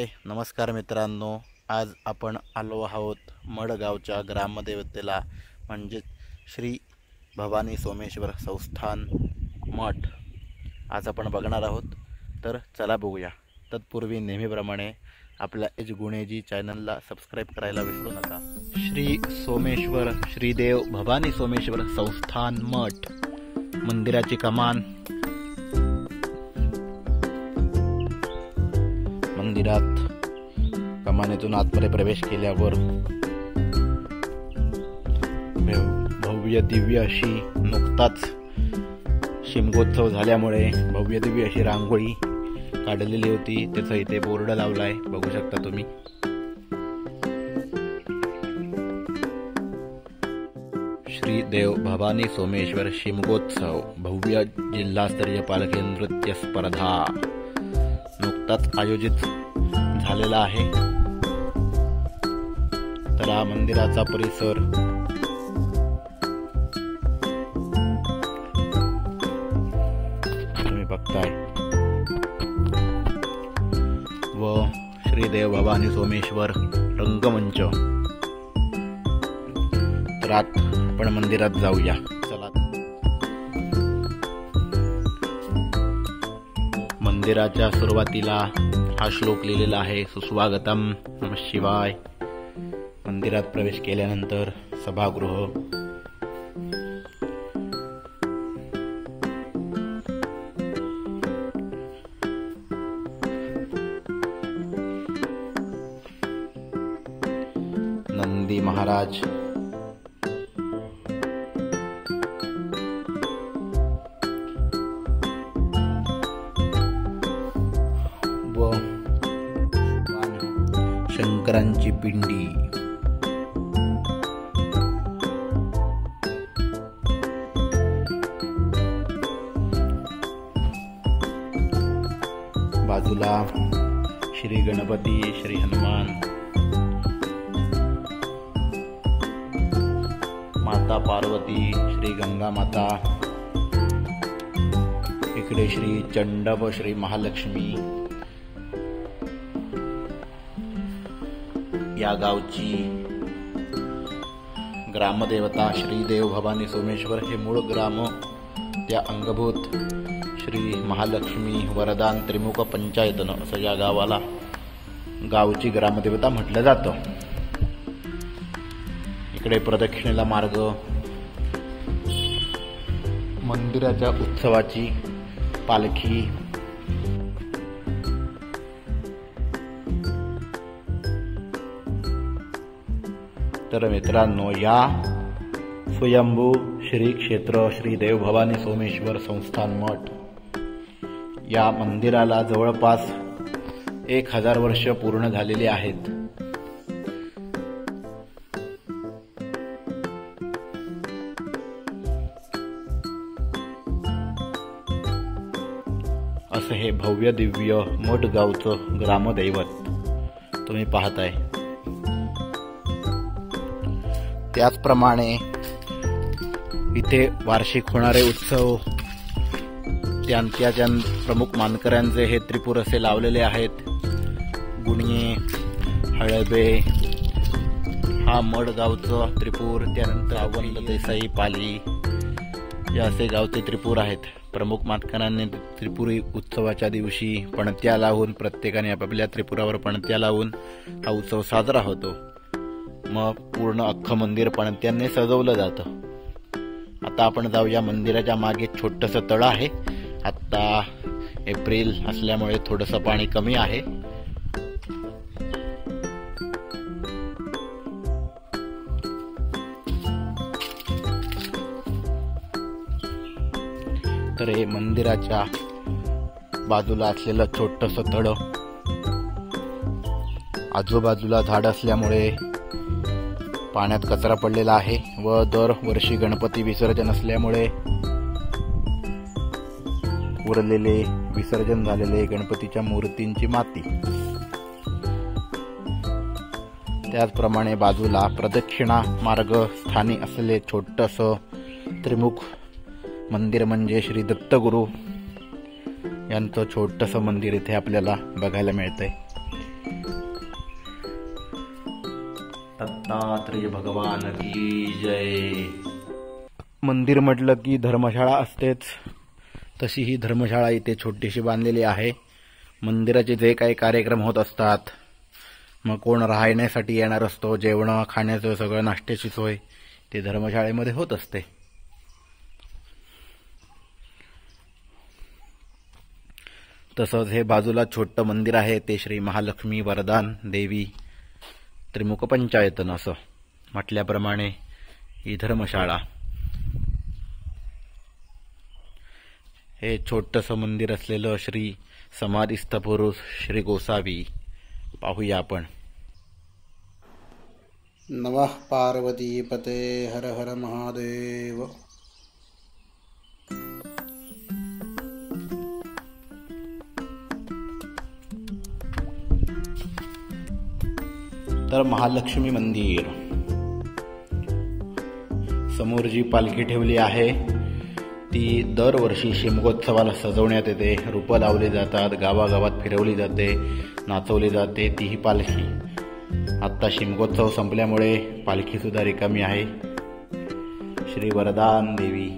हाय नमस्कार मित्रांनो, आज आपण आलो आहोत मडगावच्या ग्रामदेवतेला म्हणजे श्री भवानी सोमेश्वर संस्थान मठ आज आपण बघणार आहोत। तर चला बघूया। तत्पूर्वी नेहमीप्रमाणे आपल्या एज गुणेजी चॅनलला सबस्क्राइब करायला विसरू नका। श्री सोमेश्वर श्रीदेव भवानी सोमेश्वर संस्थान मठ मंदिराची कमान, मंदिरात कमानीतून आतमध्ये प्रवेश केल्यावर भव्य दिव्य अशी नुकताच शिमगोत्सव झाल्यामुळे भव्य दिव्य अशी रांगोळी काढलेली होती। त्याचा इथे बोर्ड लावलाय, बघू शकता तुम्ही। श्री देव भवानी सोमेश्वर शिमगोत्सव भव्य जिल्हास्तरीय पालखी नृत्य स्पर्धा नुकताच आयोजित झालेला आहे। तर हा मंदिराचा परिसर तुम्ही बघताय व श्रीदेव भवानी सोमेश्वर रंगमंच। तर आपण मंदिरात जाऊया, चला। मंदिराच्या सुरुवातीला हा श्लोक लिहिलेला आहे, सुस्वागतम नमः शिवाय। मंदिरात प्रवेश केल्यानंतर सभागृह, नंदी महाराज, शंकरांची पिंडी, बाजूला श्री गणपती, श्री हनुमान, माता पार्वती, श्री गंगा माता, इकडे श्री चंडप, श्री महालक्ष्मी। या गावची ग्रामदेवता श्रीदेव भवानी सोमेश्वर हे मूळ ग्राम, त्या अंगभूत श्री महालक्ष्मी वरदान त्रिमुख पंचायतन असं या गावाला गावची ग्रामदेवता म्हटलं जातं। इकडे प्रदक्षिणेला मार्ग, मंदिराच्या उत्सवाची पालखी, तर मित्रांनो या स्वयंभू श्री क्षेत्र श्री देव भवानी सोमेश्वर संस्थान मठ या मंदिराला जवळपास 1000 वर्ष पूर्ण झालेली आहेत। असं हे भव्य दिव्य मडगावचं ग्रामदैवत तुम्ही पाहताय। त्याचप्रमाणे इथे वार्षिक होणारे उत्सव, त्यांच्या प्रमुख मानकऱ्यांचे हे त्रिपुर असे लावलेले आहेत। गुणये, हळबे हा मडगावचं त्रिपूर, त्यानंतर आवंद, देसाई, पाली या असे गावचे त्रिपूर आहेत। प्रमुख मानकऱ्यांनी त्रिपुरी उत्सवाच्या दिवशी पणत्या लावून, प्रत्येकाने आपापल्या त्रिपुरावर पणत्या लावून हा उत्सव साजरा होतो। मग पूर्ण अख्खं मंदिर पणत्यांनी सजवलं जातं। आता आपण जाऊया, मंदिराच्या मागे छोटंसं तळ आहे। आता एप्रिल असल्यामुळे थोडंसं पाणी कमी आहे। तर हे मंदिराच्या बाजूला असलेलं छोटंसं तळ, आजूबाजूला झाड असल्यामुळे पाण्यात कचरा पडलेला आहे व दरवर्षी गणपती विसर्जन असल्यामुळे उरलेले विसर्जन झालेले गणपतीच्या मूर्तींची माती। त्याचप्रमाणे बाजूला प्रदक्षिणा मार्ग स्थानी असलेले छोटंसं त्रिमुख मंदिर म्हणजे श्री दत्तगुरु यांचं छोटंसं मंदिर इथे आपल्याला बघायला मिळतंय। दत्तात्रेय भगवान की जय. मंदिर म्हटलं की धर्मशाळा असतेच, तशी ही धर्मशाळा इथे छोटीशी बांधलेली आहे. मंदिराचे जे काही कार्यक्रम होत असतात, मग कोण राहण्यासाठी येणार असतो, जेवण खाण्याचं सगळं नाश्त्याची सोय ते धर्मशाळेमध्ये होत असते. तसंच हे बाजूला छोटं मंदिर आहे ते श्री महालक्ष्मी वरदान देवी त्रिमुख पंचायतन असं म्हटल्याप्रमाणे ही धर्मशाळा. हे छोटंसं मंदिर असलेलं श्री समाधिस्थ पुरुष श्री गोसावी पाहूया आपण. नमः पार्वतीपते हर हर महादेव. तर महालक्ष्मी मंदिर समोर जी पालखी ठेवली आहे ती दरवर्षी शिमगोत्सवाला सजवण्यात येते. रूपं लावली जातात, गावागावात फिरवली जाते, नाचवली जाते. ती ही पालखी आत्ता शिमगोत्सव संपल्यामुळे पालखी सुद्धा रिकामी आहे. श्री वरदान देवी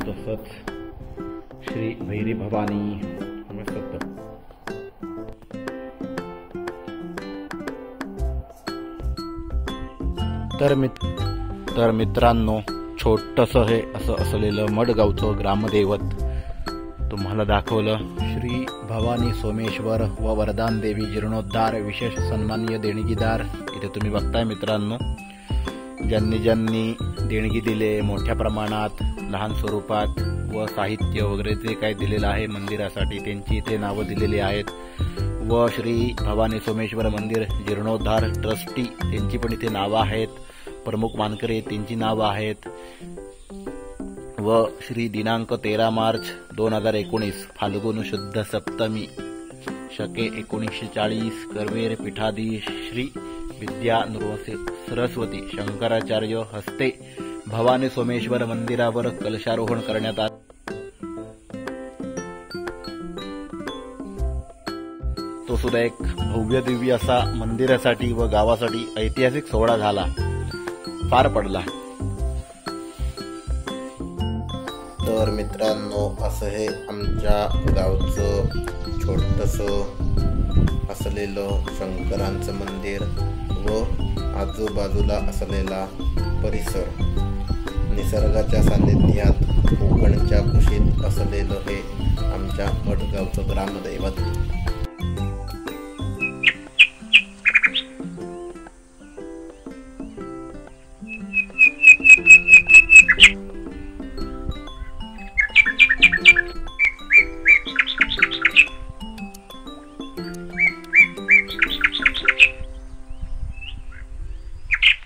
तसंच श्री भैरी भवानी. तर मित्रांनो, छोटंसं हे असं असलेलं मडगावचं ग्रामदैवत तुम्हाला दाखवलं. श्री भवानी सोमेश्वर व वरदान देवी जीर्णोद्धार विशेष सन्माननीय देणगीदार इथे तुम्ही बघताय मित्रांनो. ज्यांनी देणगी दिले मोठ्या प्रमाणात, लहान स्वरूपात व साहित्य वगैरे जे काही दिलेलं आहे मंदिरासाठी त्यांची इथे नावं दिलेली आहेत. व श्री भवानी सोमेश्वर मंदिर जीर्णोद्धार ट्रस्टी त्यांची पण इथे नावं आहेत. प्रमुख मानकरी त्यांची नावं आहेत. व श्री दिनांक 13 मार्च 2019 फाल्गुन शुद्ध सप्तमी शके 1940 करवेर पीठाधीश श्री विद्या नृसिंह सरस्वती शंकराचार्य हस्ते भवानी सोमेश्वर मंदिरावर कलशारोहण करण्यात आले. तो सुद्धा एक भव्य दिव्य असा मंदिरासाठी व गावासाठी ऐतिहासिक सोहळा झाला, पार पडला. तर मित्रांनो, असं हे आमच्या गावचं छोटंसं असलेलं शंकरांचं मंदिर व आजूबाजूला असलेला परिसर, निसर्गाच्या सान्निध्यात कोकणच्या कुशीत असलेलं हे आमच्या मडगावचं ग्रामदैवत.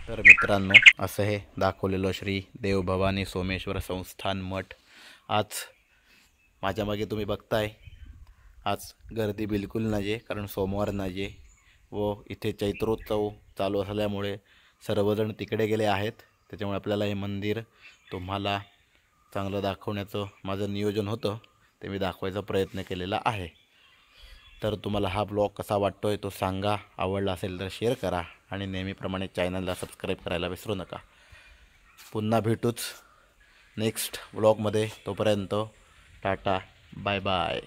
तर मित्रांनो, असं हे दाखवलेलं श्री देवभवानी सोमेश्वर संस्थान मठ. आज माझ्या मागे तुम्ही बघताय, आज गर्दी बिलकुल नाही, कारण सोमवार नाही व इथे चैत्रोत्सव चालू असल्यामुळे सर्वजण तिकडे गेले आहेत. त्याच्यामुळे आपल्याला हे मंदिर तुम्हाला चांगलं दाखवण्याचं माझं नियोजन होतं, ते मी दाखवायचा प्रयत्न केलेला आहे. तर तुम्हाला हा ब्लॉग कसा वाटतोय तो सांगा. आवडला असेल तर शेअर करा आणि नेहमीप्रमाणे चॅनलला सबस्क्राईब करायला विसरू नका. पुन्हा भेटूच नेक्स्ट ब्लॉगमध्ये. तोपर्यंत टाटा, बाय बाय.